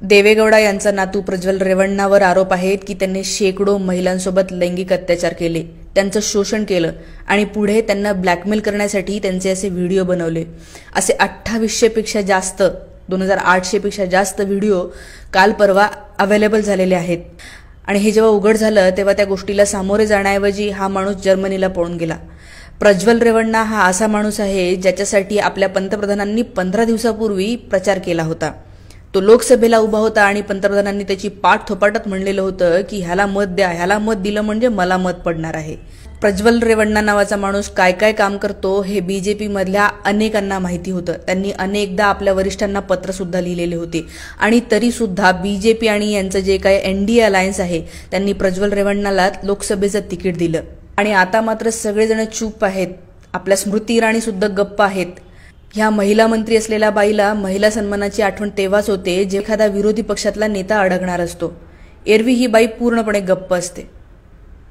देवेगौडा यांचा नातू प्रज्वल रेवण्णावर आरोप आहेत की त्यांनी शेकडो महिलांसोबत लैंगिक अत्याचार केले, त्यांचं शोषण केलं आणि पुढे त्यांना ब्लॅकमेल करण्यासाठी त्यांचे असे व्हिडिओ बनवले। असे 2800 पेक्षा जास्त 2800 पेक्षा जास्त व्हिडिओ काल परवा अवेलेबल झालेले आहेत। आणि हे जेव्हा उघड झालं तेव्हा त्या गोष्टीला सामोरे जाण्याऐवजी हा माणूस जर्मनीला पळून गेला। प्रज्वल रेवण्णा हा असा माणूस आहे ज्याच्यासाठी आपल्या पंतप्रधानांनी 15 दिवसापूर्वी प्रचार केला होता। तो लोकसभेला उभा होता आणि पंतप्रधानांनी त्याची पाठ थोपाटत म्हणलेलं होतं की ह्याला मत द्या, ह्याला मत दिलं म्हणजे मला मत पडणार आहे। प्रज्वल रेवण्णा नावाचा माणूस काय काय काम करतो हे बीजेपी मधल्या अनेकांना माहिती होतं। त्यांनी अनेकदा आपल्या वरिष्ठांना पत्र सुद्धा लिहिलेले होते आणि तरी सुद्धा बीजेपी आणि यांचं जे काय एनडीए अलायन्स आहे त्यांनी प्रज्वल रेवण्णाला लोकसभेचं तिकीट दिलं। आणि आता मात्र सगळेजण चूप आहेत। आपल्या स्मृती इराणी सुद्धा गप्प आहेत। ह्या महिला मंत्री असलेल्या बाईला महिला सन्मानाची आठवण तेव्हाच होते जेव्हा एखादा विरोधी पक्षातला नेता अडकणार असतो। एरवी ही बाई पूर्णपणे गप्प असते।